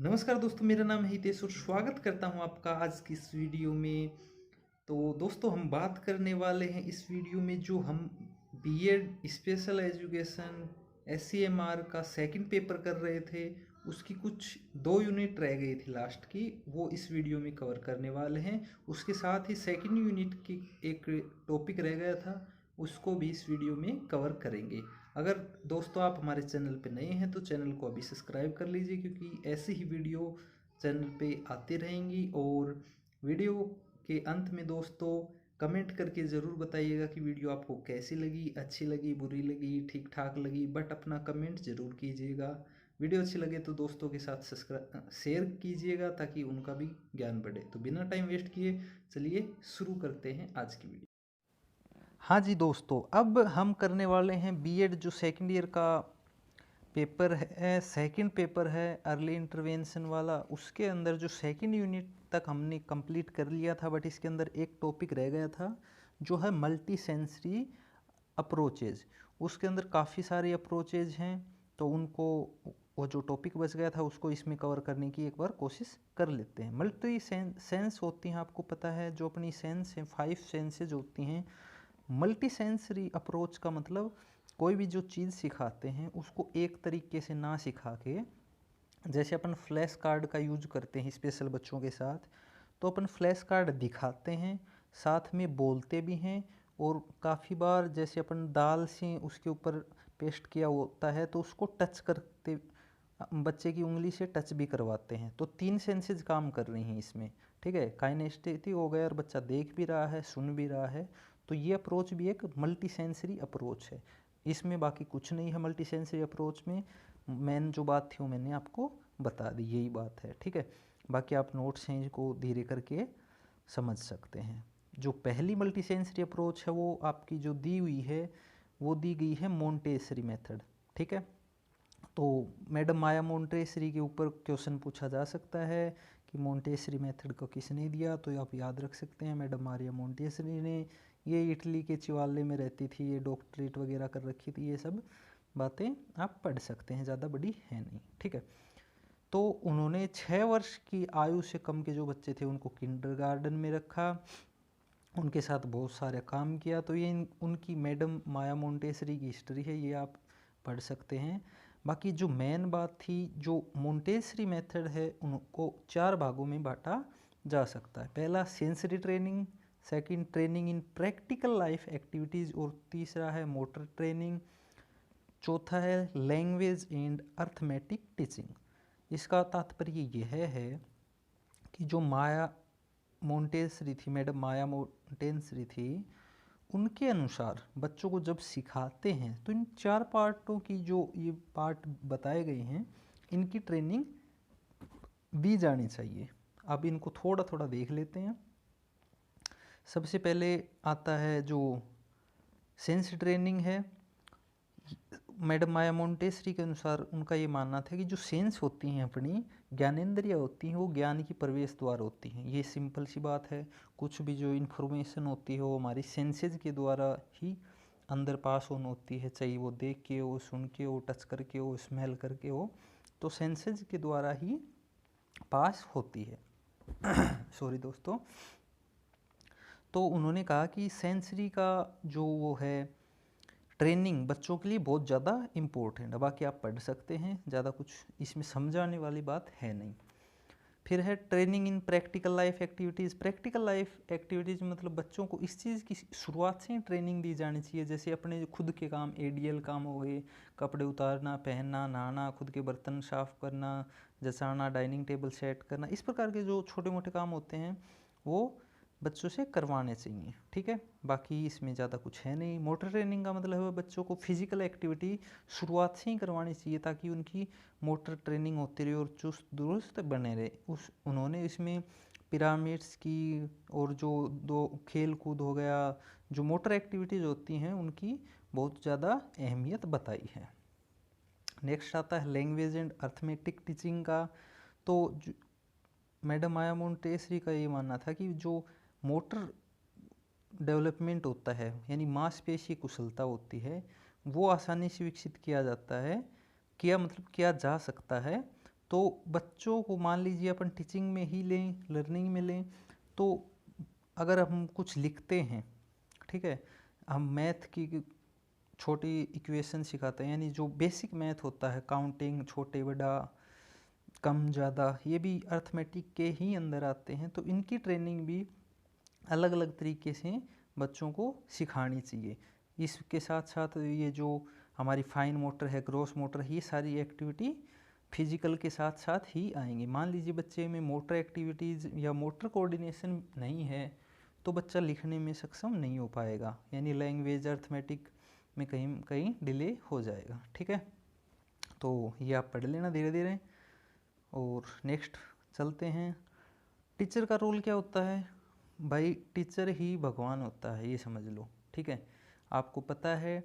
नमस्कार दोस्तों, मेरा नाम है हितेश और स्वागत करता हूं आपका आज की इस वीडियो में। तो दोस्तों, हम बात करने वाले हैं इस वीडियो में जो हम बीएड स्पेशल एजुकेशन एससीएमआर का सेकंड पेपर कर रहे थे, उसकी कुछ 2 यूनिट रह गई थी लास्ट की, वो इस वीडियो में कवर करने वाले हैं। उसके साथ ही सेकंड यूनिट की एक टॉपिक रह गया था, उसको भी इस वीडियो में कवर करेंगे। अगर दोस्तों आप हमारे चैनल पे नए हैं तो चैनल को अभी सब्सक्राइब कर लीजिए, क्योंकि ऐसी ही वीडियो चैनल पे आती रहेंगी। और वीडियो के अंत में दोस्तों कमेंट करके ज़रूर बताइएगा कि वीडियो आपको कैसी लगी, अच्छी लगी, बुरी लगी, ठीक ठाक लगी, बट अपना कमेंट ज़रूर कीजिएगा। वीडियो अच्छी लगे तो दोस्तों के साथ सब्सक्राइब शेयर कीजिएगा ताकि उनका भी ज्ञान बढ़े। तो बिना टाइम वेस्ट किए चलिए शुरू करते हैं आज की वीडियो। हाँ जी दोस्तों, अब हम करने वाले हैं बीएड जो सेकेंड ईयर का पेपर है, सेकंड पेपर है अर्ली इंटरवेंशन वाला। उसके अंदर जो सेकंड यूनिट तक हमने कंप्लीट कर लिया था, बट इसके अंदर एक टॉपिक रह गया था जो है मल्टी सेंसरी अप्रोचेज। उसके अंदर काफ़ी सारे अप्रोचेज हैं, तो उनको वो जो टॉपिक बच गया था उसको इसमें कवर करने की एक बार कोशिश कर लेते हैं। मल्टी सेंस होती हैं, आपको पता है, जो अपनी सेंस हैं 5 सेंसेज होती हैं। मल्टी सेंसरी अप्रोच का मतलब कोई भी जो चीज़ सिखाते हैं उसको एक तरीके से ना सिखा के, जैसे अपन फ्लैश कार्ड का यूज करते हैं स्पेशल बच्चों के साथ, तो अपन फ्लैश कार्ड दिखाते हैं, साथ में बोलते भी हैं। और काफ़ी बार जैसे अपन दाल से उसके ऊपर पेस्ट किया होता है तो उसको टच करते, बच्चे की उंगली से टच भी करवाते हैं। तो 3 सेंसेज काम कर रही हैं इसमें, ठीक है। काइनेस्थेटिक हो गया और बच्चा देख भी रहा है, सुन भी रहा है। तो ये अप्रोच भी एक मल्टी सेंसरी अप्रोच है। इसमें बाकी कुछ नहीं है मल्टी सेंसरी अप्रोच में। मेन जो बात थी वो मैंने आपको बता दी, यही बात है, ठीक है। बाकी आप नोट्स हैं को धीरे करके समझ सकते हैं। जो पहली मल्टी सेंसरी अप्रोच है वो आपकी जो दी हुई है वो दी गई है मोंटेसरी मेथड, ठीक है। तो मैडम माया मोंटेसरी के ऊपर क्वेश्चन पूछा जा सकता है कि मोंटेसरी मेथड को किसने दिया, तो आप याद रख सकते हैं मैडम मारिया मोंटेसरी ने। ये इटली के चिवाले में रहती थी, ये डॉक्टरेट वगैरह कर रखी थी। ये सब बातें आप पढ़ सकते हैं, ज़्यादा बड़ी है नहीं, ठीक है। तो उन्होंने 6 वर्ष की आयु से कम के जो बच्चे थे उनको किंडरगार्टन में रखा, उनके साथ बहुत सारे काम किया। तो ये उनकी मैडम माया मोंटेसरी की हिस्ट्री है, ये आप पढ़ सकते हैं। बाकी जो मेन बात थी, जो मोंटेसरी मेथड है उनको 4 भागों में बांटा जा सकता है। पहला sensory training, second training in practical life activities, और तीसरा है मोटर ट्रेनिंग, चौथा है लैंग्वेज एंड अर्थमेटिक टीचिंग। इसका तात्पर्य यह है कि जो माया मोंटेसरी थी, मैडम माया मोंटेसरी थी, उनके अनुसार बच्चों को जब सिखाते हैं तो इन 4 पार्टों की, जो ये पार्ट बताए गए हैं, इनकी ट्रेनिंग दी जानी चाहिए। अब इनको थोड़ा थोड़ा देख लेते हैं। सबसे पहले आता है जो सेंस ट्रेनिंग है। मैडम माया मोंटेसरी के अनुसार उनका ये मानना था कि जो सेंस होती हैं, अपनी ज्ञानेंद्रियाँ होती हैं, वो ज्ञान की प्रवेश द्वार होती हैं। ये सिंपल सी बात है। कुछ भी जो इन्फॉर्मेशन होती है वो हमारी सेंसेज के द्वारा ही अंदर पास ऑन होती है, चाहे वो देख के हो, सुन के हो, टच करके हो, स्मेल करके हो, तो सेंसेज के द्वारा ही पास होती है। सॉरी दोस्तों। तो उन्होंने कहा कि सेंसरी का जो वो है ट्रेनिंग बच्चों के लिए बहुत ज़्यादा इम्पोर्टेंट है। बाकी आप पढ़ सकते हैं, ज़्यादा कुछ इसमें समझाने वाली बात है नहीं। फिर है training in practical life activities. Practical life activities मतलब बच्चों को इस चीज़ की शुरुआत से ही ट्रेनिंग दी जानी चाहिए। जैसे अपने जो खुद के काम, एडीएल काम हो गए, कपड़े उतारना, पहनना, नहाना, खुद के बर्तन साफ करना, जचाना, डाइनिंग टेबल सेट करना, इस प्रकार के जो छोटे मोटे काम होते हैं वो बच्चों से करवाने चाहिए, ठीक है। बाकी इसमें ज़्यादा कुछ है नहीं। मोटर ट्रेनिंग का मतलब है बच्चों को फिजिकल एक्टिविटी शुरुआत से ही करवानी चाहिए ताकि उनकी मोटर ट्रेनिंग होती रहे और चुस्त दुरुस्त बने रहे। उन्होंने इसमें पिरामिड्स की और जो 2 खेल कूद हो गया, जो मोटर एक्टिविटीज़ होती हैं उनकी बहुत ज़्यादा अहमियत बताई है। नेक्स्ट आता है लैंग्वेज एंड अर्थमेटिक टीचिंग का। तो मैडम माया मोंटेसरी का ये मानना था कि जो मोटर डेवलपमेंट होता है, यानी मांसपेशी कुशलता होती है, वो आसानी से विकसित किया जाता है, किया मतलब किया जा सकता है। तो बच्चों को मान लीजिए अपन टीचिंग में ही लें, लर्निंग में लें, तो अगर हम कुछ लिखते हैं, ठीक है, हम मैथ की छोटी इक्वेशन सिखाते हैं, यानी जो बेसिक मैथ होता है, काउंटिंग, छोटे बड़ा, कम ज़्यादा, ये भी अर्थमेटिक के ही अंदर आते हैं। तो इनकी ट्रेनिंग भी अलग अलग तरीके से बच्चों को सिखानी चाहिए। इसके साथ साथ ये जो हमारी फाइन मोटर है, ग्रॉस मोटर है, ये सारी एक्टिविटी फिजिकल के साथ साथ ही आएंगी। मान लीजिए बच्चे में मोटर एक्टिविटीज़ या मोटर कोऑर्डिनेशन नहीं है तो बच्चा लिखने में सक्षम नहीं हो पाएगा, यानी लैंग्वेज अर्थमेटिक में कहीं कहीं डिले हो जाएगा। ठीक है, तो ये आप पढ़ लेना धीरे धीरे। और नेक्स्ट चलते हैं, टीचर का रोल क्या होता है? भाई टीचर ही भगवान होता है, ये समझ लो। ठीक है, आपको पता है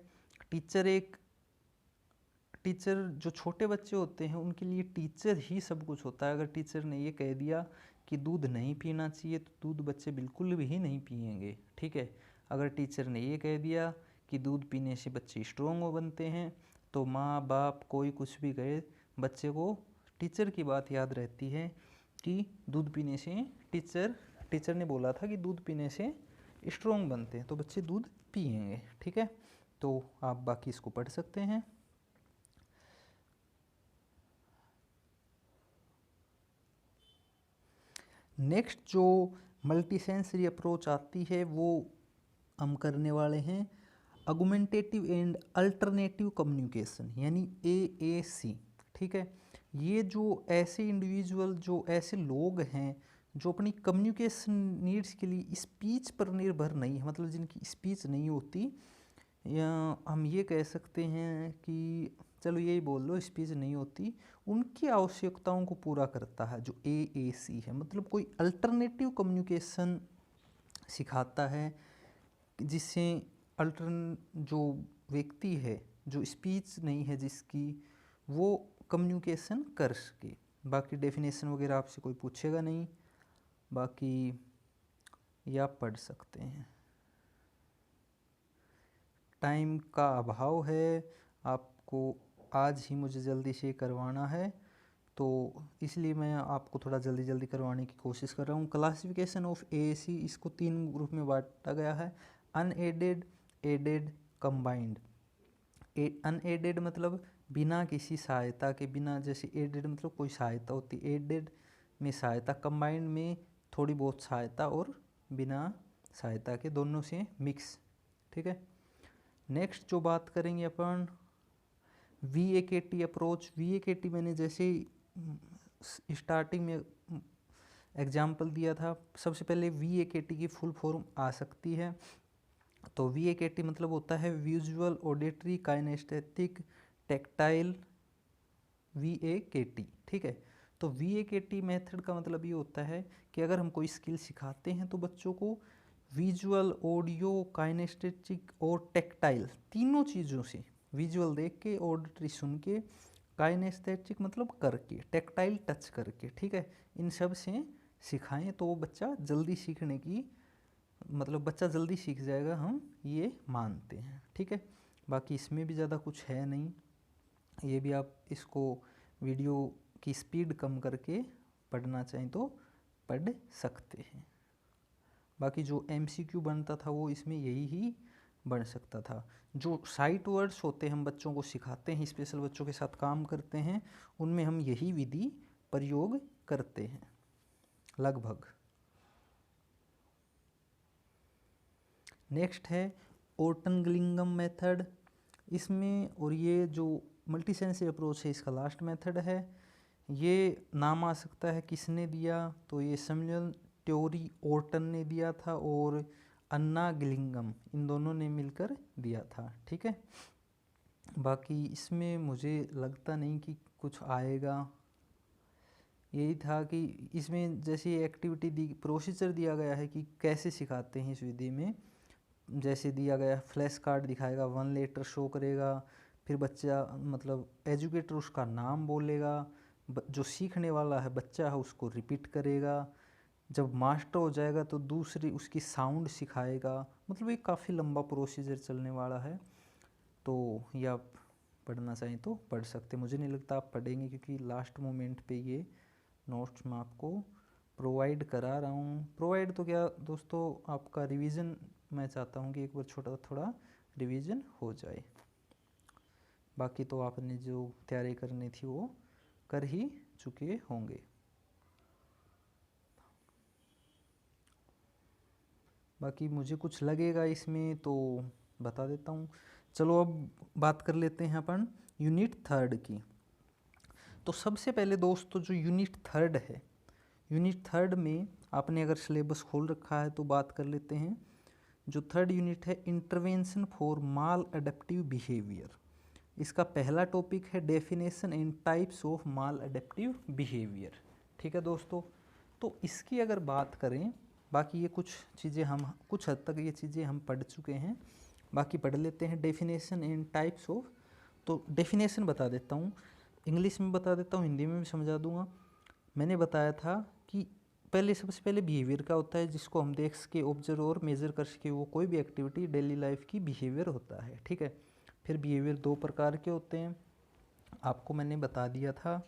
टीचर जो छोटे बच्चे होते हैं उनके लिए टीचर ही सब कुछ होता है। अगर टीचर ने ये कह दिया कि दूध नहीं पीना चाहिए तो दूध बच्चे बिल्कुल भी नहीं पिएंगे। ठीक है, अगर टीचर ने ये कह दिया कि दूध पीने से बच्चे स्ट्रोंग बनते हैं तो माँ बाप कोई कुछ भी कहे, बच्चे को टीचर की बात याद रहती है कि दूध पीने से टीचर ने बोला था कि दूध पीने से स्ट्रोंग बनते हैं, तो बच्चे दूध पिएंगे। ठीक है, तो आप बाकी इसको पढ़ सकते हैं। नेक्स्ट जो मल्टीसेंसरी अप्रोच आती है वो हम करने वाले हैं आर्गुमेंटेटिव एंड अल्टरनेटिव कम्युनिकेशन, यानी AAC। ठीक है, ये जो ऐसे इंडिविजुअल, जो ऐसे लोग हैं जो अपनी कम्युनिकेशन नीड्स के लिए स्पीच पर निर्भर नहीं है, मतलब जिनकी स्पीच नहीं होती, या हम ये कह सकते हैं कि चलो यही बोल लो स्पीच नहीं होती, उनकी आवश्यकताओं को पूरा करता है जो AAC है। मतलब कोई अल्टरनेटिव कम्युनिकेशन सिखाता है जिससे जो व्यक्ति है जो स्पीच नहीं है जिसकी, वो कम्युनिकेशन कर सके। बाकी डेफिनेशन वगैरह आपसे कोई पूछेगा नहीं, बाकी ये आप पढ़ सकते हैं। टाइम का अभाव है, आपको आज ही मुझे जल्दी से करवाना है, तो इसलिए मैं आपको थोड़ा जल्दी जल्दी करवाने की कोशिश कर रहा हूँ। क्लासिफिकेशन ऑफ AAC, इसको 3 ग्रुप में बांटा गया है, अनएडेड, एडेड, कंबाइंड। अनएडेड मतलब बिना किसी सहायता के, बिना, जैसे एडेड मतलब कोई सहायता होती, एडेड में सहायता, कंबाइंड में थोड़ी बहुत सहायता और बिना सहायता के, दोनों से मिक्स। ठीक है, नेक्स्ट जो बात करेंगे अपन VAKT अप्रोच। VAKT मैंने जैसे स्टार्टिंग में एग्जाम्पल दिया था, सबसे पहले VAKT की फुल फॉर्म आ सकती है। तो VAKT मतलब होता है visual, auditory, kinaesthetic, tactile, VAKT। ठीक है, तो VAKT मेथड का मतलब ये होता है कि अगर हम कोई स्किल सिखाते हैं तो बच्चों को विजुअल, ऑडियो, काइनेस्थेटिक और टेक्टाइल तीनों चीज़ों से, विजुअल देख के, ऑडिटरी सुन के, काइनेस्थेटिक मतलब करके, टेक्टाइल टच करके, ठीक है, इन सब से सिखाएं तो वो बच्चा जल्दी सीखने की, मतलब बच्चा जल्दी सीख जाएगा, हम ये मानते हैं। ठीक है, बाकी इसमें भी ज़्यादा कुछ है नहीं, ये भी आप इसको वीडियो की स्पीड कम करके पढ़ना चाहें तो पढ़ सकते हैं। बाकी जो MCQ बनता था वो इसमें यही ही बन सकता था। जो साइट वर्ड्स होते हैं हम बच्चों को सिखाते हैं, स्पेशल बच्चों के साथ काम करते हैं, उनमें हम यही विधि प्रयोग करते हैं लगभग। नेक्स्ट है ओर्टनगलिंगम मेथड। इसमें, और ये जो मल्टीसेंसरी अप्रोच है इसका लास्ट मेथड है। ये नाम आ सकता है किसने दिया, तो ये सैमुअल ट्योरी ओर्टन ने दिया था और अन्ना गिलिंगम, इन दोनों ने मिलकर दिया था। ठीक है, बाकी इसमें मुझे लगता नहीं कि कुछ आएगा। यही था कि इसमें जैसे एक्टिविटी दी, प्रोसीजर दिया गया है कि कैसे सिखाते हैं इस विधि में, जैसे दिया गया फ्लैश कार्ड दिखाएगा, 1 लेटर शो करेगा, फिर बच्चा मतलब एजुकेटर उसका नाम बोलेगा, जो सीखने वाला है बच्चा है उसको रिपीट करेगा, जब मास्टर हो जाएगा तो दूसरी उसकी साउंड सिखाएगा। मतलब ये काफ़ी लंबा प्रोसीजर चलने वाला है, तो ये आप पढ़ना चाहें तो पढ़ सकते। मुझे नहीं लगता आप पढ़ेंगे, क्योंकि लास्ट मोमेंट पे ये नोट्स मैं आपको प्रोवाइड करा रहा हूँ। प्रोवाइड तो क्या दोस्तों, आपका रिवीजन मैं चाहता हूँ कि एक बार छोटा थोड़ा रिवीजन हो जाए। बाकी तो आपने जो तैयारी करनी थी वो कर ही चुके होंगे। बाकी मुझे कुछ लगेगा इसमें तो बता देता हूँ। चलो अब बात कर लेते हैं अपन यूनिट 3 की। तो सबसे पहले दोस्तों जो यूनिट 3 है, यूनिट 3 में आपने अगर सिलेबस खोल रखा है तो बात कर लेते हैं। जो 3rd यूनिट है, intervention for mall adaptive behaviour, इसका पहला टॉपिक है definition and types of maladaptive behaviour. ठीक है दोस्तों, तो इसकी अगर बात करें, बाकी ये कुछ चीज़ें हम कुछ हद तक ये चीज़ें हम पढ़ चुके हैं, बाकी पढ़ लेते हैं डेफिनेशन एंड टाइप्स ऑफ। तो डेफिनेशन बता देता हूँ, इंग्लिश में बता देता हूँ, हिंदी में भी समझा दूंगा। मैंने बताया था कि पहले सबसे पहले बिहेवियर का होता है, जिसको हम देख सके, ऑब्जर्व और मेजर कर सके, वो कोई भी एक्टिविटी डेली लाइफ की बिहेवियर होता है। ठीक है, फिर बिहेवियर 2 प्रकार के होते हैं, आपको मैंने बता दिया था।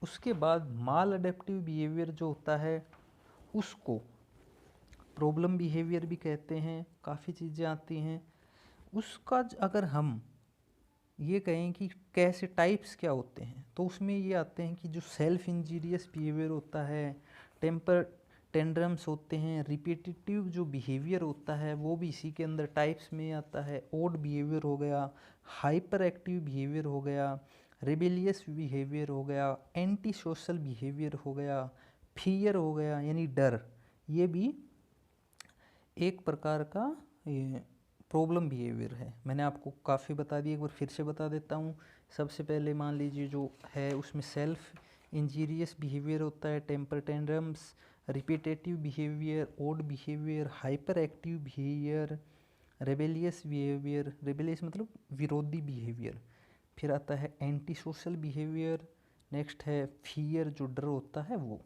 उसके बाद माल अडेप्टिव बिहेवियर जो होता है उसको प्रॉब्लम बिहेवियर भी कहते हैं, काफ़ी चीज़ें आती हैं उसका। अगर हम ये कहें कि कैसे टाइप्स क्या होते हैं, तो उसमें ये आते हैं कि जो सेल्फ इंजीरियस बिहेवियर होता है, टेम्पर टेंड्रम्स होते हैं, रिपीटिटिव जो बिहेवियर होता है वो भी इसी के अंदर टाइप्स में आता है, ओड बिहेवियर हो गया, हाइपर एक्टिव बिहेवियर हो गया, रिबेलियस बिहेवियर हो गया, एंटी सोशल बिहेवियर हो गया, फियर हो गया यानी डर, ये भी एक प्रकार का प्रॉब्लम बिहेवियर है। मैंने आपको काफ़ी बता दिया, एक बार फिर से बता देता हूँ। सबसे पहले मान लीजिए जो है उसमें सेल्फ इंजीरियस बिहेवियर होता है, temper tantrums, repetitive behaviour, odd behaviour, hyper active behaviour, rebellious behaviour, rebellious मतलब विरोधी बिहेवियर, फिर आता है एंटी सोशल बिहेवियर, नेक्स्ट है फियर जो डर होता है वो।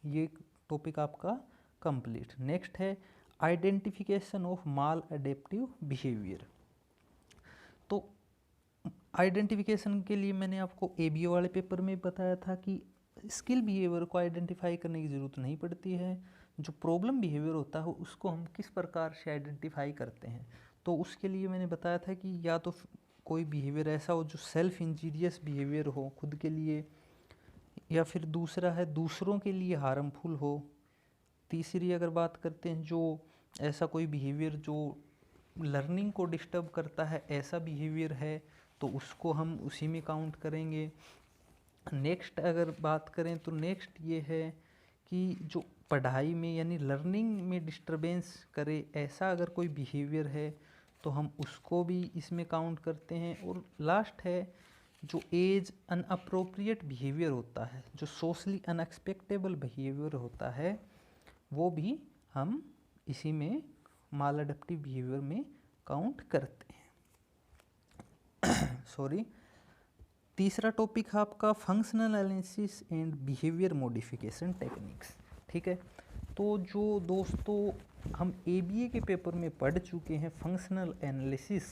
ये टॉपिक आपका कंप्लीट। नेक्स्ट है identification of maladaptive behaviour. तो आइडेंटिफिकेशन के लिए मैंने आपको एबीओ वाले पेपर में बताया था कि स्किल बिहेवियर को आइडेंटिफाई करने की ज़रूरत नहीं पड़ती है, जो प्रॉब्लम बिहेवियर होता है उसको हम किस प्रकार से आइडेंटिफाई करते हैं। तो उसके लिए मैंने बताया था कि या तो कोई बिहेवियर ऐसा हो जो सेल्फ इंजीरियस बिहेवियर हो खुद के लिए, या फिर दूसरा है दूसरों के लिए हार्मफुल हो, तीसरी अगर बात करते हैं जो ऐसा कोई बिहेवियर जो लर्निंग को डिस्टर्ब करता है, ऐसा बिहेवियर है तो उसको हम उसी में काउंट करेंगे। नेक्स्ट अगर बात करें तो नेक्स्ट ये है कि जो पढ़ाई में यानी लर्निंग में डिस्टरबेंस करे, ऐसा अगर कोई बिहेवियर है तो हम उसको भी इसमें काउंट करते हैं। और लास्ट है जो एज अनअप्रोप्रिएट बिहेवियर होता है, जो सोशली अनएक्सपेक्टेबल बिहेवियर होता है, वो भी हम इसी में माल अडेप्टिव बिहेवियर में काउंट करते हैं। सॉरी। तीसरा टॉपिक है आपका functional analysis and behaviour modification techniques. ठीक है, तो जो दोस्तों हम एबीए के पेपर में पढ़ चुके हैं फंक्शनल एनालिसिस,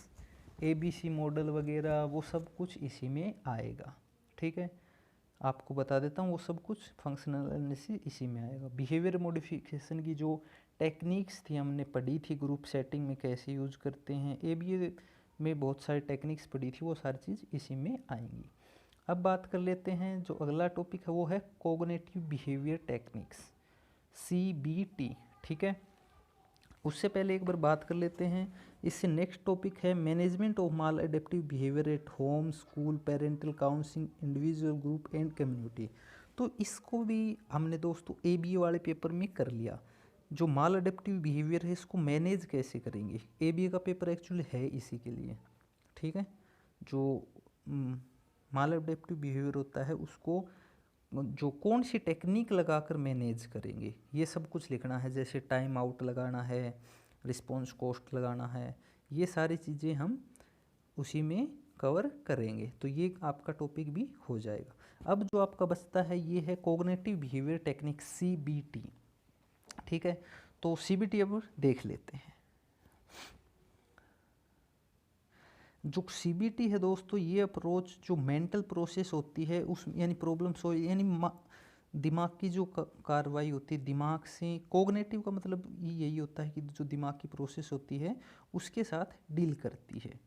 एबीसी मॉडल वगैरह, वो सब कुछ इसी में आएगा। ठीक है, आपको बता देता हूँ वो सब कुछ फंक्शनल एनालिसिस इसी में आएगा। बिहेवियर मॉडिफिकेशन की जो टेक्निक्स थी हमने पढ़ी थी, ग्रुप सेटिंग में कैसे यूज करते हैं, एबीए में बहुत सारी टेक्निक्स पढ़ी थी, वो सारी चीज़ इसी में आएंगी। अब बात कर लेते हैं जो अगला टॉपिक है वो है कोग्निटिव बिहेवियर टेक्निक्स, CBT। ठीक है, उससे पहले एक बार बात कर लेते हैं, इससे नेक्स्ट टॉपिक है management of mall adaptive behaviour at home, school, parental counselling, individual, group and community. तो इसको भी हमने दोस्तों एबीए वाले पेपर में कर लिया। जो माल एडेप्टिव बिहेवियर है इसको मैनेज कैसे करेंगे, एबीए का पेपर एक्चुअली है इसी के लिए। ठीक है, जो माल एडेप्टिव बिहेवियर होता है उसको जो कौन सी टेक्निक लगाकर मैनेज करेंगे, ये सब कुछ लिखना है। जैसे टाइम आउट लगाना है, रिस्पॉन्स कॉस्ट लगाना है, ये सारी चीज़ें हम उसी में कवर करेंगे, तो ये आपका टॉपिक भी हो जाएगा। अब जो आपका बचता है ये है कोग्निटिव बिहेवियर टेक्निक, CBT। ठीक है, तो CBT अब देख लेते हैं। जो सीबीटी है दोस्तों, ये अप्रोच जो मेंटल प्रोसेस होती है उस यानी प्रॉब्लम सॉल्व यानी दिमाग की जो कार्रवाई होती है, दिमाग से कोग्नेटिव का मतलब यही होता है कि जो दिमाग की प्रोसेस होती है उसके साथ डील करती है।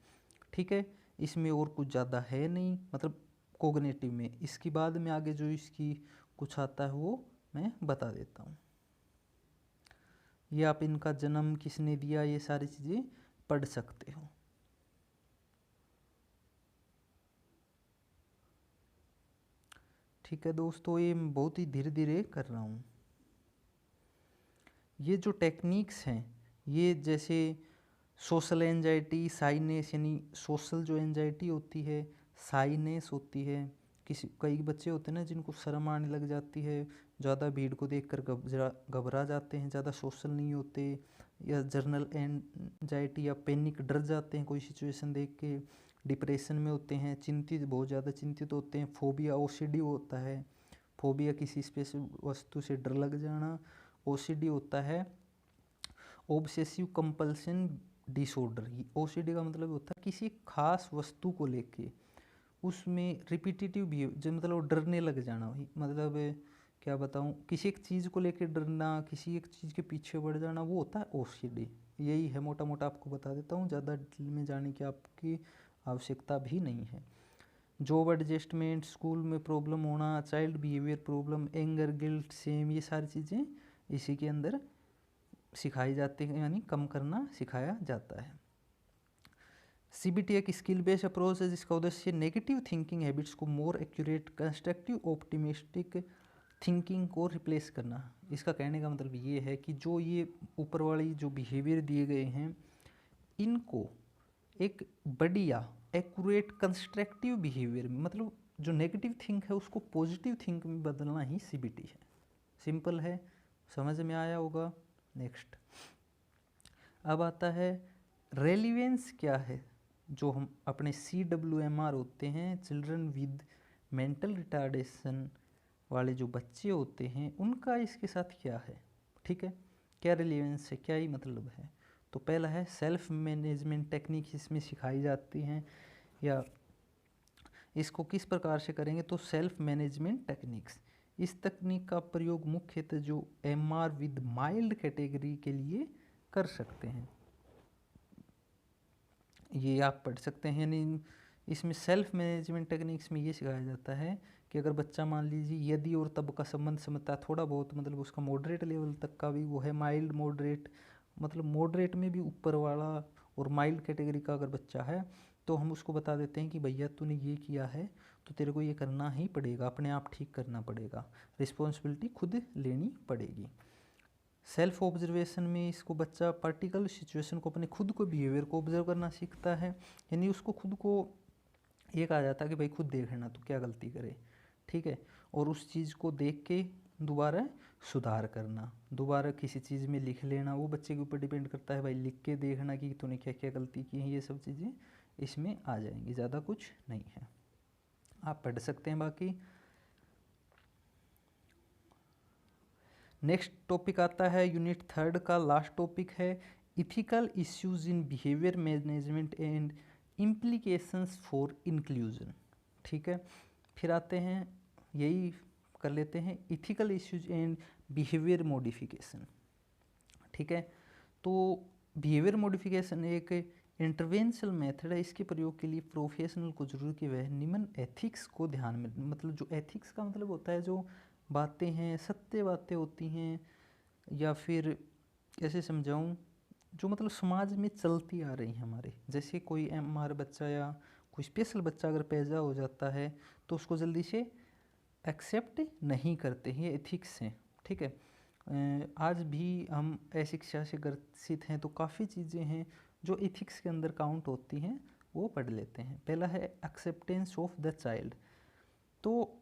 ठीक है, इसमें और कुछ ज़्यादा है नहीं, मतलब कोग्नेटिव में। इसके बाद में आगे जो इसकी कुछ आता है वो मैं बता देता हूँ। ये आप इनका जन्म किसने दिया, ये सारी चीज़ें पढ़ सकते हो। ठीक है दोस्तों, ये मैं बहुत ही धीरे धीरे कर रहा हूँ। ये जो टेक्निक्स हैं, ये जैसे सोशल एंजाइटी, साइनेस, यानी सोशल जो एंजाइटी होती है, साइनेस होती है। कई बच्चे होते हैं ना जिनको शर्म आने लग जाती है, ज़्यादा भीड़ को देखकर घबरा जाते हैं, ज़्यादा सोशल नहीं होते, या जर्नल एंजाइटी या पैनिक, डर जाते हैं कोई सिचुएशन देख के, डिप्रेशन में होते हैं, चिंतित, बहुत ज़्यादा चिंतित होते हैं। फोबिया, ओसीडी होता है, फोबिया किसी स्पेसिफिक वस्तु से डर लग जाना। ओसीडी होता है ऑब्सेसिव कंपल्सन डिसऑर्डर। ओसीडी का मतलब होता है किसी खास वस्तु को लेके उसमें रिपीटेटिव भी जो मतलब डरने लग जाना, वही मतलब क्या बताऊँ, किसी एक चीज़ को लेके डरना, किसी एक चीज़ के पीछे बढ़ जाना, वो होता है ओसीडी। यही है, मोटा मोटा आपको बता देता हूँ, ज़्यादा डिटेल में जाने की आपकी आवश्यकता भी नहीं है। जॉब एडजस्टमेंट, स्कूल में प्रॉब्लम होना, child behaviour problem, anger, guilt, same, ये सारी चीज़ें इसी के अंदर सिखाई जाती है, यानी कम करना सिखाया जाता है। सीबीटी एक स्किल बेस्ड अप्रोच है जिसका उद्देश्य नेगेटिव थिंकिंग हैबिट्स को more accurate, constructive, optimistic thinking को रिप्लेस करना। इसका कहने का मतलब ये है कि जो ये ऊपर वाली जो बिहेवियर दिए गए हैं, इनको एक बढ़िया एक्यूरेट कंस्ट्रक्टिव बिहेवियर में, मतलब जो नेगेटिव थिंक है उसको पॉजिटिव थिंक में बदलना ही सीबीटी है। सिंपल है, समझ में आया होगा। नेक्स्ट अब आता है रेलिवेंस क्या है। जो हम अपने CWMR होते हैं, चिल्ड्रन विद मेंटल रिटार्डेशन वाले जो बच्चे होते हैं, उनका इसके साथ क्या है। ठीक है, क्या रिलेवेंस है, क्या ही मतलब है। तो पहला है सेल्फ मैनेजमेंट टेक्निक इसमें सिखाई जाती हैं, या इसको किस प्रकार से करेंगे, तो सेल्फ मैनेजमेंट टेक्निक्स। इस तकनीक का प्रयोग मुख्यतः जो MR विद माइल्ड कैटेगरी के लिए कर सकते हैं। ये आप पढ़ सकते हैं। यानी इसमें सेल्फ मैनेजमेंट टेक्निक्स में ये सिखाया जाता है कि अगर बच्चा मान लीजिए यदि और तब का संबंध समझता है थोड़ा बहुत, मतलब उसका मॉडरेट लेवल तक का भी वो है, माइल्ड मॉडरेट, मतलब मॉडरेट में भी ऊपर वाला, और माइल्ड कैटेगरी का अगर बच्चा है तो हम उसको बता देते हैं कि भैया तूने ये किया है तो तेरे को ये करना ही पड़ेगा, अपने आप ठीक करना पड़ेगा, रिस्पॉन्सिबिलिटी खुद लेनी पड़ेगी। सेल्फ ऑब्जर्वेशन में इसको बच्चा पार्टिकुलर सिचुएशन को, अपने खुद को, बिहेवियर को ऑब्जर्व करना सीखता है। यानी उसको खुद को ये कहा जाता है कि भाई खुद देखना तो क्या गलती करे, ठीक है, और उस चीज़ को देख के दोबारा सुधार करना, दोबारा किसी चीज़ में लिख लेना, वो बच्चे के ऊपर डिपेंड करता है। भाई लिख के देखना कि तूने क्या क्या गलती की है, ये सब चीज़ें इसमें आ जाएंगी, ज़्यादा कुछ नहीं है, आप पढ़ सकते हैं बाकी। नेक्स्ट टॉपिक आता है यूनिट 3 का लास्ट टॉपिक है ethical issues in behaviour management and implications for inclusion. ठीक है, फिर आते हैं, यही कर लेते हैं, ethical issues and behaviour modification. ठीक है, तो बिहेवियर मॉडिफिकेशन एक इंटरवेंशनल मेथड है। इसके प्रयोग के लिए प्रोफेशनल को जरूर कि वह निम्न एथिक्स को ध्यान में, मतलब जो एथिक्स का मतलब होता है जो बातें हैं, सत्य बातें होती हैं, या फिर कैसे समझाऊं, जो मतलब समाज में चलती आ रही हैं हमारे, जैसे कोई हमारा बच्चा या कोई स्पेशल बच्चा अगर पैदा हो जाता है तो उसको जल्दी से एक्सेप्ट नहीं करते हैं, ये एथिक्स हैं। ठीक है, आज भी हम अशिक्षा से ग्रसित हैं तो काफ़ी चीज़ें हैं जो एथिक्स के अंदर काउंट होती हैं, वो पढ़ लेते हैं। पहला है एक्सेप्टेंस ऑफ द चाइल्ड। तो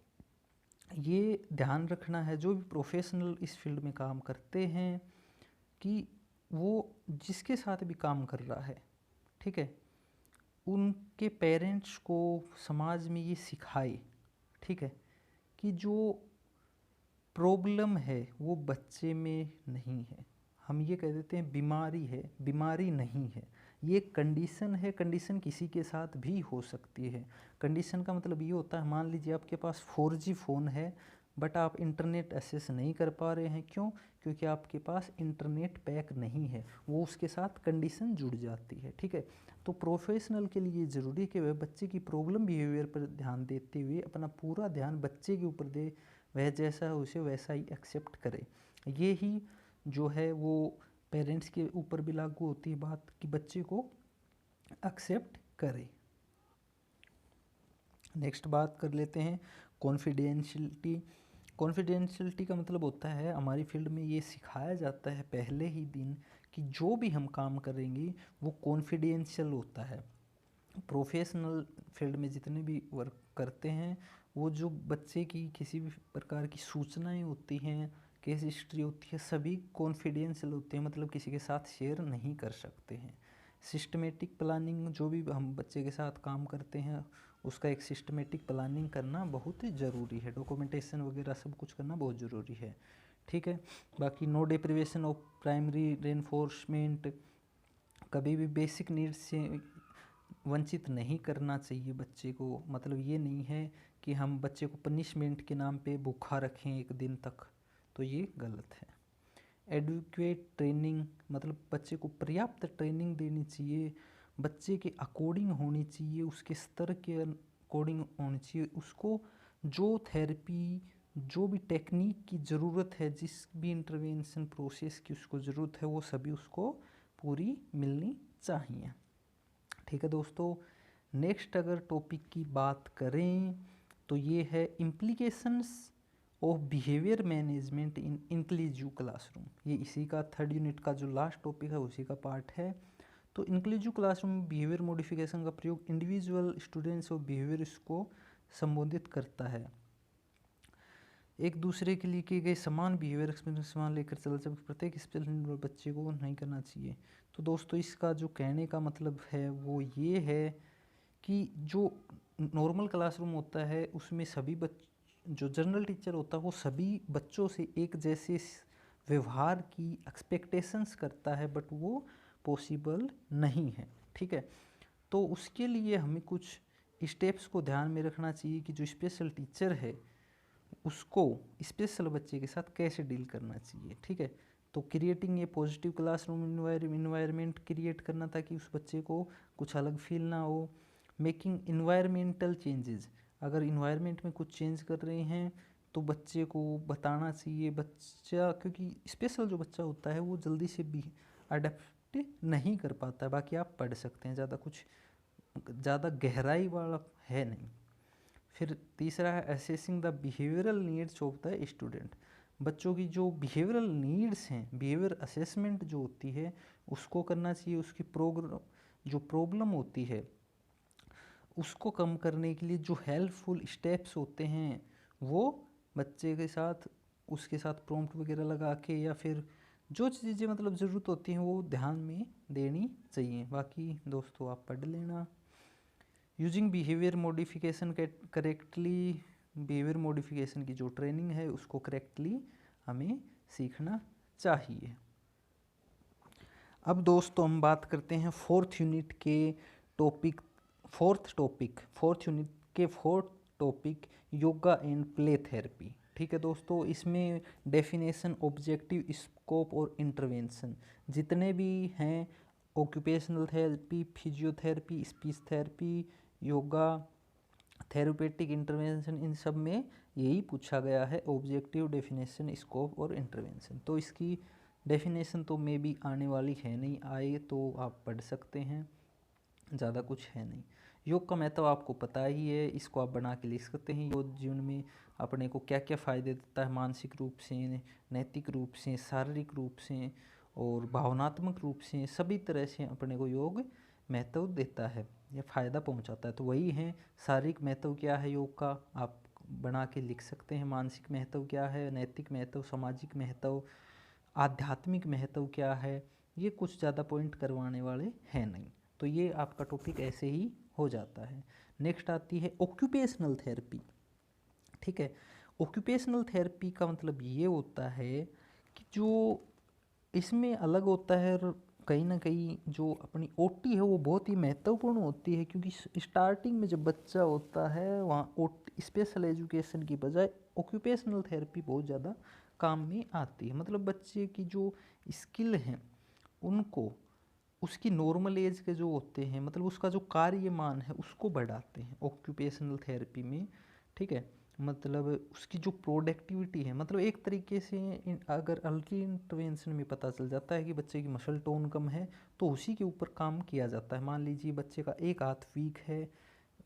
ये ध्यान रखना है जो भी प्रोफेशनल इस फील्ड में काम करते हैं कि वो जिसके साथ भी काम कर रहा है, ठीक है, उनके पेरेंट्स को समाज में ये सिखाए, ठीक है, कि जो प्रॉब्लम है वो बच्चे में नहीं है, हम ये कह देते हैं बीमारी है, बीमारी नहीं है। ये कंडीशन है, कंडीशन किसी के साथ भी हो सकती है। कंडीशन का मतलब ये होता है, मान लीजिए आपके पास 4G फ़ोन है बट आप इंटरनेट एक्सेस नहीं कर पा रहे हैं, क्यों? क्योंकि आपके पास इंटरनेट पैक नहीं है, वो उसके साथ कंडीशन जुड़ जाती है, ठीक है। तो प्रोफेशनल के लिए ज़रूरी है कि वह बच्चे की प्रॉब्लम बिहेवियर पर ध्यान देते हुए अपना पूरा ध्यान बच्चे के ऊपर दे, वह जैसा है उसे वैसा ही एक्सेप्ट करे। ये ही जो है वो पेरेंट्स के ऊपर भी लागू होती है बात, कि बच्चे को एक्सेप्ट करे। नेक्स्ट बात कर लेते हैं कॉन्फिडेंशियलिटी। कॉन्फिडेंशियलिटी का मतलब होता है, हमारी फील्ड में ये सिखाया जाता है पहले ही दिन कि जो भी हम काम करेंगे वो कॉन्फिडेंशियल होता है। प्रोफेशनल फील्ड में जितने भी वर्क करते हैं, वो जो बच्चे की किसी भी प्रकार की सूचनाएं होती हैं, केस हिस्ट्री होती है, सभी कॉन्फिडेंशियल होते हैं, मतलब किसी के साथ शेयर नहीं कर सकते हैं। सिस्टमेटिक प्लानिंग, जो भी हम बच्चे के साथ काम करते हैं उसका एक सिस्टमेटिक प्लानिंग करना बहुत ही ज़रूरी है, डॉक्यूमेंटेशन वगैरह सब कुछ करना बहुत ज़रूरी है, ठीक है। बाकी no deprivation of primary reinforcement, कभी भी बेसिक नीड्स से वंचित नहीं करना चाहिए बच्चे को। मतलब ये नहीं है कि हम बच्चे को पनिशमेंट के नाम पे भूखा रखें एक दिन तक, तो ये गलत है। एडुकेट ट्रेनिंग, मतलब बच्चे को पर्याप्त ट्रेनिंग देनी चाहिए, बच्चे के अकॉर्डिंग होनी चाहिए, उसके स्तर के अकॉर्डिंग होनी चाहिए। उसको जो थेरेपी, जो भी टेक्निक की ज़रूरत है, जिस भी इंटरवेंशन प्रोसेस की उसको ज़रूरत है, वो सभी उसको पूरी मिलनी चाहिए, ठीक है दोस्तों। नेक्स्ट अगर टॉपिक की बात करें तो ये है implications of behaviour management in inclusive classroom. ये इसी का 3rd यूनिट का जो लास्ट टॉपिक है उसी का पार्ट है। तो इंक्लूसिव क्लासरूम में बिहेवियर मॉडिफिकेशन का प्रयोग इंडिविजुअल स्टूडेंट्स और बिहेवियर को संबोधित करता है। एक दूसरे के लिए किए गए समान बिहेवियर एक्सपीरियंस समान लेकर चल, जब प्रत्येक स्पेशल बच्चे को नहीं करना चाहिए। तो दोस्तों इसका जो कहने का मतलब है वो ये है कि जो नॉर्मल क्लासरूम होता है उसमें सभी जो जनरल टीचर होता है वो सभी बच्चों से एक जैसे व्यवहार की एक्सपेक्टेशंस करता है, बट वो पॉसिबल नहीं है, ठीक है। तो उसके लिए हमें कुछ स्टेप्स को ध्यान में रखना चाहिए कि जो स्पेशल टीचर है उसको स्पेशल बच्चे के साथ कैसे डील करना चाहिए, ठीक है। तो creating a positive classroom environment create करना ताकि उस बच्चे को कुछ अलग फील ना हो। मेकिंग इन्वायरमेंटल चेंजेस, अगर इन्वायरमेंट में कुछ चेंज कर रहे हैं तो बच्चे को बताना चाहिए। बच्चा, क्योंकि स्पेशल जो बच्चा होता है वो जल्दी से भी अडेप्ट नहीं कर पाता है। बाकी आप पढ़ सकते हैं, ज़्यादा गहराई वाला है नहीं। फिर तीसरा है assessing the behavioural needs of the student. बच्चों की जो बिहेवियरल नीड्स हैं, बिहेवियर असेसमेंट जो होती है उसको करना चाहिए। उसकी जो प्रॉब्लम होती है उसको कम करने के लिए जो हेल्पफुल स्टेप्स होते हैं वो बच्चे के साथ, उसके साथ प्रॉम्प्ट वगैरह लगा के या फिर जो चीज़ें मतलब ज़रूरत होती हैं वो ध्यान में देनी चाहिए। बाकी दोस्तों आप पढ़ लेना। Using behaviour modification correctly, behaviour modification की जो ट्रेनिंग है उसको करेक्टली हमें सीखना चाहिए। अब दोस्तों हम बात करते हैं फोर्थ यूनिट के टॉपिक, फोर्थ यूनिट के fourth topic yoga and play therapy, ठीक है दोस्तों। इसमें डेफिनेशन, ऑब्जेक्टिव, स्कोप और इंटरवेंशन जितने भी हैं, occupational therapy, physiotherapy, speech therapy, yoga, therapeutic intervention, इन सब में यही पूछा गया है, ऑब्जेक्टिव, डेफिनेशन, स्कोप और इंटरवेंशन। तो इसकी डेफिनेशन तो मे भी आने वाली है नहीं, आए तो आप पढ़ सकते हैं, ज़्यादा कुछ है नहीं। योग का महत्व आपको पता ही है, इसको आप बना के लिख सकते हैं। योग जीवन में अपने को क्या क्या फ़ायदे देता है, मानसिक रूप से, नैतिक रूप से, शारीरिक रूप से और भावनात्मक रूप से, सभी तरह से अपने को योग महत्व देता है या फ़ायदा पहुंचाता है। तो वही है, शारीरिक महत्व क्या है योग का आप बना के लिख सकते हैं, मानसिक महत्व क्या है, नैतिक महत्व, सामाजिक महत्व, आध्यात्मिक महत्व क्या है। ये कुछ ज़्यादा पॉइंट करवाने वाले हैं नहीं, तो ये आपका टॉपिक ऐसे ही हो जाता है। नेक्स्ट आती है ऑक्यूपेशनल थेरेपी, ठीक है। ऑक्यूपेशनल थेरेपी का मतलब ये होता है कि जो इसमें अलग होता है कहीं ना कहीं जो अपनी ओटी है वो बहुत ही महत्वपूर्ण होती है, क्योंकि स्टार्टिंग में जब बच्चा होता है वहाँ ओटी स्पेशल एजुकेशन की बजाय ऑक्यूपेशनल थेरेपी बहुत ज़्यादा काम में आती है। मतलब बच्चे की जो स्किल हैं उनको उसकी नॉर्मल एज के जो होते हैं, मतलब उसका जो कार्यमान है उसको बढ़ाते हैं ऑक्यूपेशनल थेरेपी में, ठीक है। मतलब उसकी जो प्रोडक्टिविटी है, मतलब एक तरीके से अगर अर्ली इंटरवेंशन में पता चल जाता है कि बच्चे की मसल टोन कम है तो उसी के ऊपर काम किया जाता है। मान लीजिए बच्चे का एक हाथ वीक है,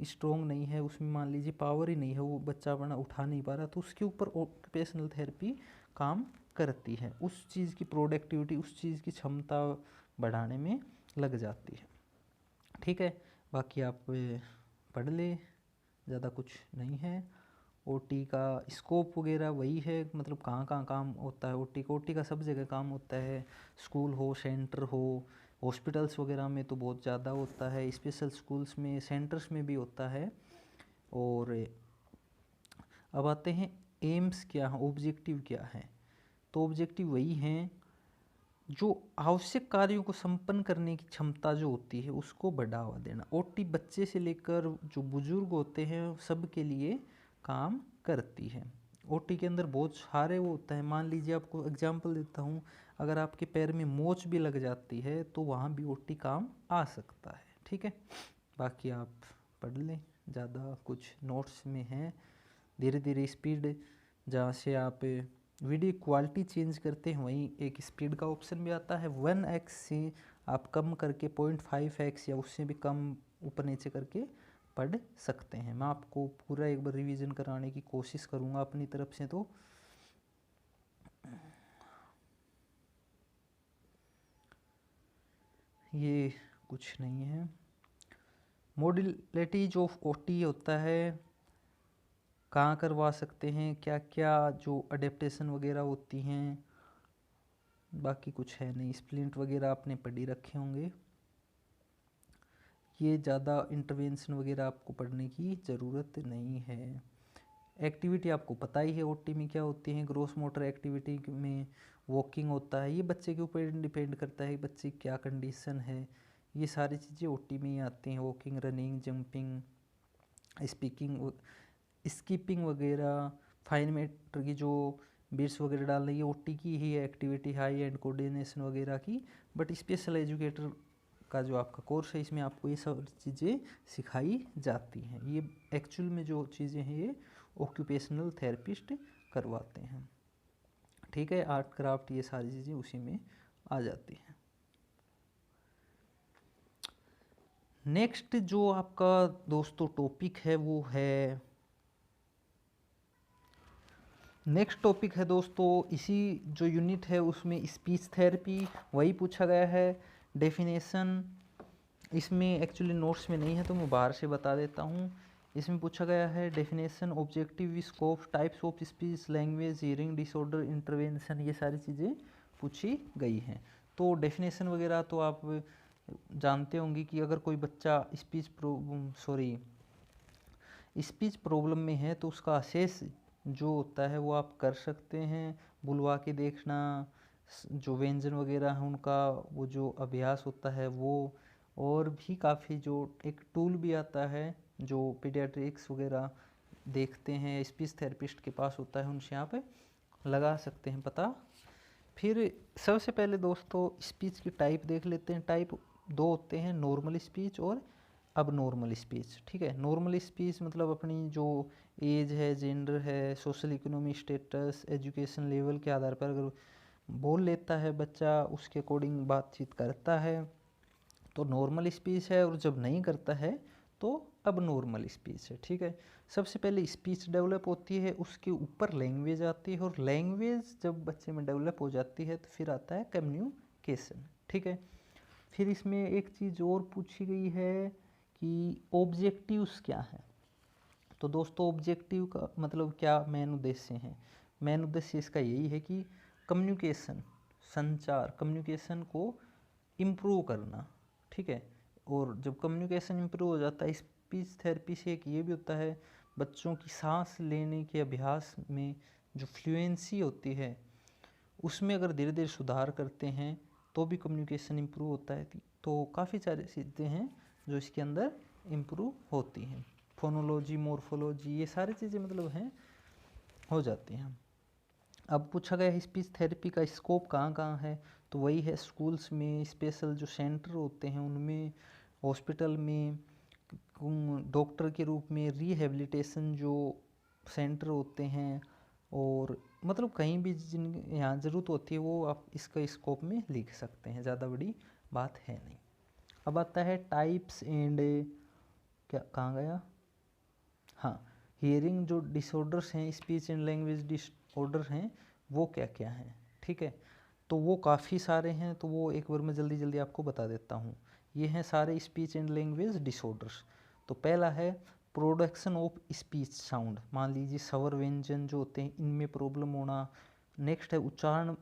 स्ट्रोंग नहीं है, उसमें मान लीजिए पावर ही नहीं है, वो बच्चा अपना उठा नहीं पा रहा, तो उसके ऊपर ऑक्यूपेशनल थेरेपी काम करती है, उस चीज़ की प्रोडक्टिविटी, उस चीज़ की क्षमता बढ़ाने में लग जाती है, ठीक है। बाकी आप पढ़ ले, ज़्यादा कुछ नहीं है। ओटी का स्कोप वगैरह वही है, मतलब कहाँ कहाँ काम होता है ओटी का। ओटी का सब जगह काम होता है, स्कूल हो, सेंटर हो, हॉस्पिटल्स वगैरह में तो बहुत ज़्यादा होता है, स्पेशल स्कूल्स में, सेंटर्स में भी होता है। और अब आते हैं एम्स क्या है, ऑब्जेक्टिव क्या है। तो ऑब्जेक्टिव वही हैं जो आवश्यक कार्यों को संपन्न करने की क्षमता जो होती है उसको बढ़ावा देना। ओटी बच्चे से लेकर जो बुजुर्ग होते हैं सब के लिए काम करती है। ओटी के अंदर बहुत सारे वो होता है, मान लीजिए आपको एग्जांपल देता हूँ, अगर आपके पैर में मोच भी लग जाती है तो वहाँ भी ओटी काम आ सकता है, ठीक है। बाकी आप पढ़ लें, ज़्यादा कुछ नोट्स में है। धीरे धीरे स्पीड, जहाँ से आप वीडियो क्वालिटी चेंज करते हैं वहीं एक स्पीड का ऑप्शन भी आता है। 1x से आप कम करके 0.5x या उससे भी कम ऊपर नीचे करके पढ़ सकते हैं। मैं आपको पूरा एक बार रिवीजन कराने की कोशिश करूँगा अपनी तरफ से। तो ये कुछ नहीं है। मोडिलिटी जो ओटी होता है कहाँ करवा सकते हैं, क्या क्या जो अडेप्टेशन वगैरह होती हैं, बाकी कुछ है नहीं। स्प्लिंट वगैरह आपने पढ़ी रखे होंगे, ये ज़्यादा इंटरवेंशन वगैरह आपको पढ़ने की ज़रूरत नहीं है। एक्टिविटी आपको पता ही है ओटी में क्या होती है। ग्रोस मोटर एक्टिविटी में वॉकिंग होता है, ये बच्चे के ऊपर डिपेंड करता है बच्चे की क्या कंडीशन है। ये सारी चीज़ें ओटी में ही आती हैं, walking, running, jumping, speaking, skipping वगैरह। फाइन मीटर की जो बिट्स वगैरह डाल रही है ओटी की ही एक्टिविटी, हाई एंड कोऑर्डिनेशन वगैरह की। बट स्पेशल एजुकेटर का जो आपका कोर्स है इसमें आपको ये सब चीज़ें सिखाई जाती हैं। ये एक्चुअल में जो चीज़ें हैं ये ऑक्यूपेशनल थेरेपिस्ट करवाते हैं, ठीक है। आर्ट क्राफ्ट ये सारी चीज़ें उसी में आ जाती हैं। नेक्स्ट जो आपका दोस्तों टॉपिक है वो है, नेक्स्ट टॉपिक है दोस्तों, इसी जो यूनिट है उसमें स्पीच थेरेपी वही पूछा गया है। डेफिनेशन इसमें एक्चुअली नोट्स में नहीं है तो मैं बाहर से बता देता हूँ। इसमें पूछा गया है definition, objective, scope, types of speech, language, hearing disorder, intervention, ये सारी चीज़ें पूछी गई हैं। तो डेफिनेशन वगैरह तो आप जानते होंगे कि अगर कोई बच्चा स्पीच प्रॉब्लम में है तो उसका असेस जो होता है वो आप कर सकते हैं, बुलवा के देखना, जो व्यंजन वगैरह हैं उनका वो जो अभ्यास होता है वो, और भी काफ़ी जो एक टूल भी आता है जो पीडियाट्रिक्स वगैरह देखते हैं, स्पीच थेरेपिस्ट के पास होता है, उनसे आप लगा सकते हैं पता। फिर सबसे पहले दोस्तों स्पीच की टाइप देख लेते हैं। टाइप दो होते हैं, नॉर्मल स्पीच और अब नॉर्मल स्पीच, ठीक है। नॉर्मल स्पीच मतलब अपनी जो एज है, जेंडर है, social economy status, education level के आधार पर अगर बोल लेता है बच्चा, उसके अकॉर्डिंग बातचीत करता है तो नॉर्मल स्पीच है, और जब नहीं करता है तो अब नॉर्मल स्पीच है, ठीक है। सबसे पहले स्पीच डेवलप होती है, उसके ऊपर लैंग्वेज आती है, और लैंग्वेज जब बच्चे में डेवलप हो जाती है तो फिर आता है कम्युनिकेशन, ठीक है। फिर इसमें एक चीज़ और पूछी गई है कि ऑब्जेक्टिव्स क्या है। तो दोस्तों ऑब्जेक्टिव का मतलब क्या मेन उद्देश्य है। मेन उद्देश्य इसका यही है कि कम्युनिकेशन, संचार, कम्युनिकेशन को इम्प्रूव करना, ठीक है। और जब कम्युनिकेशन इम्प्रूव हो जाता है, स्पीच थेरेपी से एक ये भी होता है बच्चों की सांस लेने के अभ्यास में जो फ्लुएंसी होती है उसमें अगर धीरे धीरे सुधार करते हैं तो भी कम्युनिकेशन इम्प्रूव होता है। तो काफ़ी सारी चीज़ें हैं जो इसके अंदर इम्प्रूव होती हैं। फोनोलॉजी, मॉर्फोलॉजी, ये सारी चीज़ें मतलब हैं, हो जाती हैं। अब पूछा गया स्पीच थेरेपी का स्कोप कहाँ कहाँ है, तो वही है स्कूल्स में, स्पेशल जो सेंटर होते हैं उनमें, हॉस्पिटल में, डॉक्टर के रूप में, रिहेबिलिटेशन जो सेंटर होते हैं, और मतलब कहीं भी जिन यहाँ ज़रूरत होती है वो आप इसका स्कोप में लिख सकते हैं, ज़्यादा बड़ी बात है नहीं। अब आता है टाइप्स एंड, क्या कहाँ गया, हाँ, हियरिंग जो डिसऑर्डर्स हैं, स्पीच एंड लैंग्वेज डिसऑर्डर हैं, वो क्या क्या हैं, ठीक है। तो वो काफ़ी सारे हैं, तो वो एक बार मैं जल्दी जल्दी आपको बता देता हूँ। ये हैं सारे स्पीच एंड लैंग्वेज डिसऑर्डर्स। तो पहला है प्रोडक्शन ऑफ स्पीच साउंड, मान लीजिए स्वर व्यंजन जो होते हैं इनमें प्रॉब्लम होना। नेक्स्ट है उच्चारण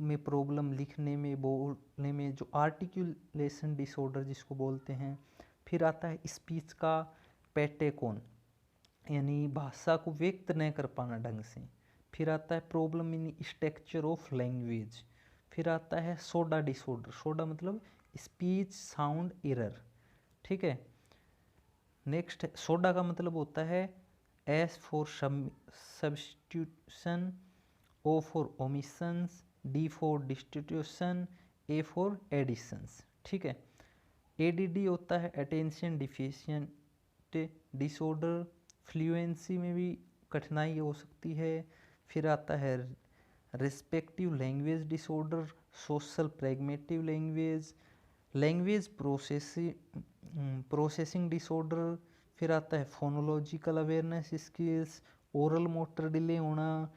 में प्रॉब्लम, लिखने में, बोलने में, जो आर्टिकुलेशन डिसऑर्डर जिसको बोलते हैं। फिर आता है स्पीच का पैटेकोन, यानी भाषा को व्यक्त न कर पाना ढंग से। फिर आता है problem in structure of language. फिर आता है सोडा डिसऑर्डर, सोडा मतलब स्पीच साउंड एरर, ठीक है। नेक्स्ट सोडा का मतलब होता है S for substitution, O for omissions, D for destitution, A for additions, ठीक है। एडीडी होता है अटेंशन डिफिशिएंट डिसऑर्डर, फ्लुएंसी में भी कठिनाई हो सकती है। फिर आता है respective language disorder, social pragmatic language, language processing disorder. फिर आता है phonological awareness skills, oral motor delay होना,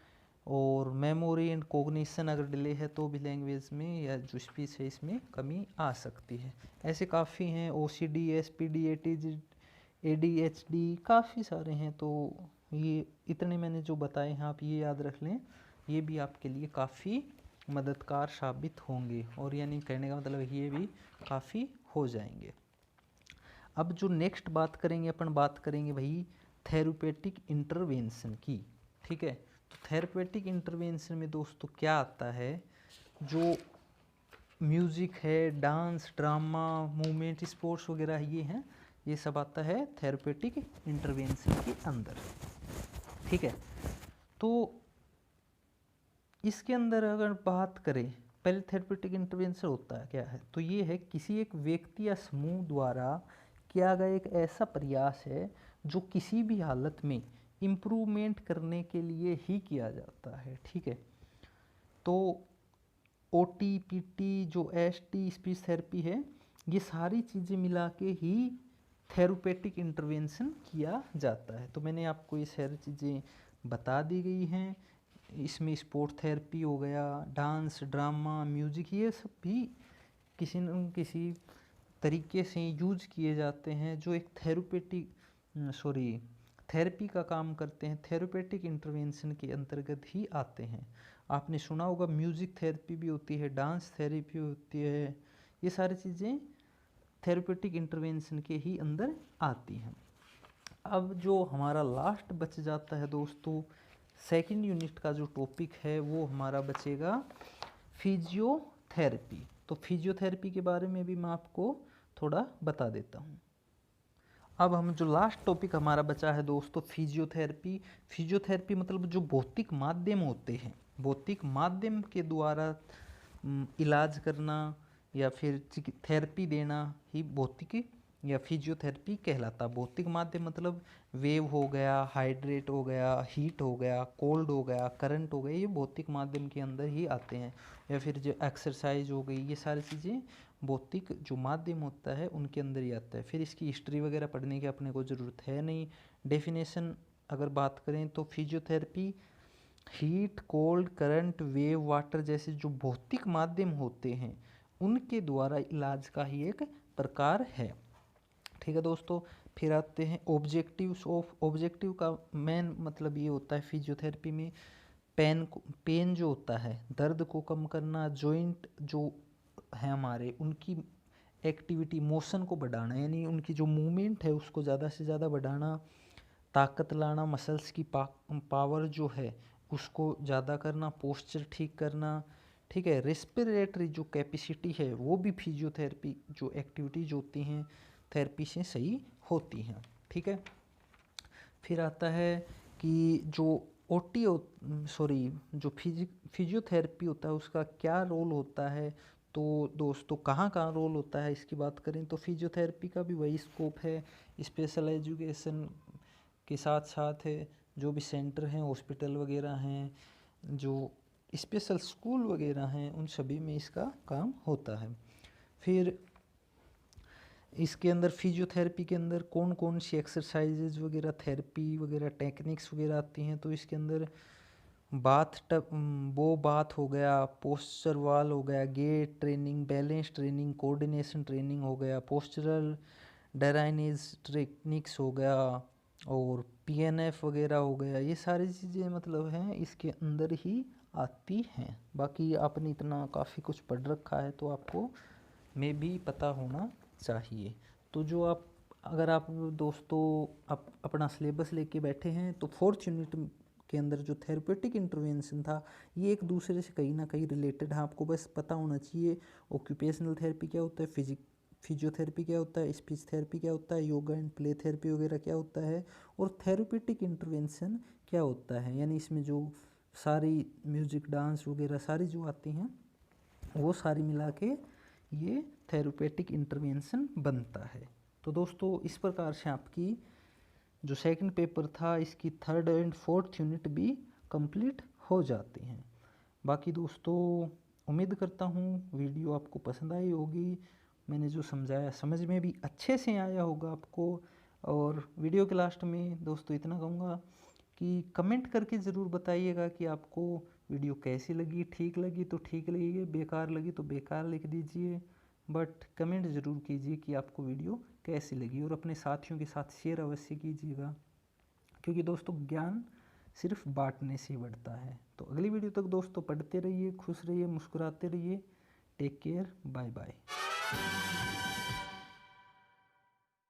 और मेमोरी एंड कोग्निशन अगर डिले है तो भी लैंग्वेज में या जो स्पीच है इसमें कमी आ सकती है। ऐसे काफ़ी हैं, ओसीडी, एसपीडी, एडीएचडी, काफ़ी सारे हैं। तो ये इतने मैंने जो बताए हैं आप ये याद रख लें, ये भी आपके लिए काफ़ी मददगार साबित होंगे, और यानी कहने का मतलब ये भी काफ़ी हो जाएंगे। अब जो नेक्स्ट बात करेंगे अपन, बात करेंगे भाई थेरेपेटिक इंटरवेंशन की, ठीक है। तो थेरेपेटिक इंटरवेंशन में दोस्तों क्या आता है, जो म्यूज़िक है, डांस, ड्रामा, मूवमेंट, स्पोर्ट्स वगैरह ये हैं, ये सब आता है थेरेपेटिक इंटरवेंशन के अंदर, ठीक है। तो इसके अंदर अगर बात करें, पहले थेरेपेटिक इंटरवेंशन होता है क्या है, तो ये है किसी एक व्यक्ति या समूह द्वारा किया गया एक ऐसा प्रयास है जो किसी भी हालत में इम्प्रूवमेंट करने के लिए ही किया जाता है, ठीक है। तो ओटी, पीटी, जो एसटी स्पीच थेरेपी है, ये सारी चीज़ें मिला के ही थेरेपेटिक इंटरवेंशन किया जाता है। तो मैंने आपको ये सारी चीज़ें बता दी गई हैं। इसमें स्पोर्ट थेरेपी हो गया, डांस, ड्रामा, म्यूजिक, ये सब भी किसी न किसी तरीके से यूज किए जाते हैं जो एक थेरेपी का काम करते हैं, थेरेपेटिक इंटरवेंशन के अंतर्गत ही आते हैं। आपने सुना होगा म्यूजिक थेरेपी भी होती है, डांस थेरेपी होती है, ये सारी चीज़ें थेरेपेटिक इंटरवेंशन के ही अंदर आती हैं। अब जो हमारा लास्ट बच जाता है दोस्तों, सेकंड यूनिट का जो टॉपिक है वो हमारा बचेगा फिजियोथेरेपी। तो फिजियोथेरेपी के बारे में भी मैं आपको थोड़ा बता देता हूँ। अब हम जो लास्ट टॉपिक हमारा बचा है दोस्तों, फिजियोथेरेपी। फिजियोथेरेपी मतलब जो भौतिक माध्यम होते हैं, भौतिक माध्यम के द्वारा इलाज करना या फिर थेरेपी देना ही भौतिक या फिजियोथेरेपी कहलाता। भौतिक माध्यम मतलब वेव हो गया, हाइड्रेट हो गया, हीट हो गया, कोल्ड हो गया, करंट हो गया, ये भौतिक माध्यम के अंदर ही आते हैं। या फिर जो एक्सरसाइज हो गई, ये सारी चीज़ें भौतिक जो माध्यम होता है उनके अंदर ही आता है। फिर इसकी हिस्ट्री वगैरह पढ़ने की अपने को ज़रूरत है नहीं। डेफिनेशन अगर बात करें तो physiotherapy heat, cold, current, wave, water जैसे जो भौतिक माध्यम होते हैं उनके द्वारा इलाज का ही एक प्रकार है, ठीक है दोस्तों। फिर आते हैं ऑब्जेक्टिव्स ऑफ, ऑब्जेक्टिव का मेन मतलब ये होता है फिजियोथेरेपी में पेन जो होता है, दर्द को कम करना, जॉइंट जो है हमारे उनकी एक्टिविटी, मोशन को बढ़ाना, यानी उनकी जो मूवमेंट है उसको ज़्यादा से ज़्यादा बढ़ाना, ताकत लाना, मसल्स की पावर जो है उसको ज़्यादा करना, पोस्चर ठीक करना, ठीक है। रेस्पिरेटरी जो कैपेसिटी है वो भी फिजियोथेरेपी जो एक्टिविटीज होती हैं थेरेपी से सही होती हैं, ठीक है। फिर आता है कि जो ओटी सॉरी जो फिजियोथेरेपी होता है उसका क्या रोल होता है। तो दोस्तों कहाँ कहाँ रोल होता है इसकी बात करें तो फिजियोथेरेपी का भी वही स्कोप है। स्पेशल एजुकेशन के साथ साथ है जो भी सेंटर हैं, हॉस्पिटल वगैरह हैं, जो स्पेशल स्कूल वगैरह हैं, उन सभी में इसका काम होता है। फिर इसके अंदर फिजियोथेरेपी के अंदर कौन कौन सी एक्सरसाइजेज वगैरह, थेरेपी वगैरह, टेक्निक्स वगैरह आती हैं। तो इसके अंदर बाथ हो गया, पोस्चर वाल हो गया, gait training, balance training, coordination training हो गया, पोस्चरल डेराइनेज टेक्निक्स हो गया, और पीएनएफ वगैरह हो गया। ये सारी चीज़ें मतलब हैं इसके अंदर ही आती हैं। बाकी आपने इतना काफ़ी कुछ पढ़ रखा है तो आपको में भी पता होना चाहिए। तो जो आप अगर आप दोस्तों आप अपना सिलेबस लेके बैठे हैं तो 4th यूनिट के अंदर जो थेरेपेटिक इंटरवेंशन था ये एक दूसरे से कहीं ना कहीं रिलेटेड है। आपको बस पता होना चाहिए ऑक्यूपेशनल थेरेपी क्या होता है, फिजियोथेरेपी क्या होता है, स्पीच थेरेपी क्या होता है, योगा एंड प्ले थेरेपी वगैरह क्या होता है, और थेरेपेटिक इंटरवेंशन क्या होता है। यानी इसमें जो सारी म्यूजिक, डांस वगैरह सारी जो आती हैं वो सारी मिला के ये थेरेपेटिक इंटरवेंशन बनता है। तो दोस्तों इस प्रकार से आपकी जो सेकंड पेपर था इसकी 3rd एंड 4th यूनिट भी कंप्लीट हो जाती हैं। बाकी दोस्तों उम्मीद करता हूँ वीडियो आपको पसंद आई होगी। मैंने जो समझाया समझ में भी अच्छे से आया होगा आपको। और वीडियो के लास्ट में दोस्तों इतना कहूँगा कि कमेंट करके ज़रूर बताइएगा कि आपको वीडियो कैसी लगी। ठीक लगी तो ठीक लगी, बेकार लगी तो बेकार लिख दीजिए, बट कमेंट ज़रूर कीजिए कि आपको वीडियो कैसी लगी। और अपने साथियों के साथ शेयर अवश्य कीजिएगा, क्योंकि दोस्तों ज्ञान सिर्फ बांटने से ही बढ़ता है। तो अगली वीडियो तक दोस्तों पढ़ते रहिए, खुश रहिए, मुस्कुराते रहिए। Take care, bye bye.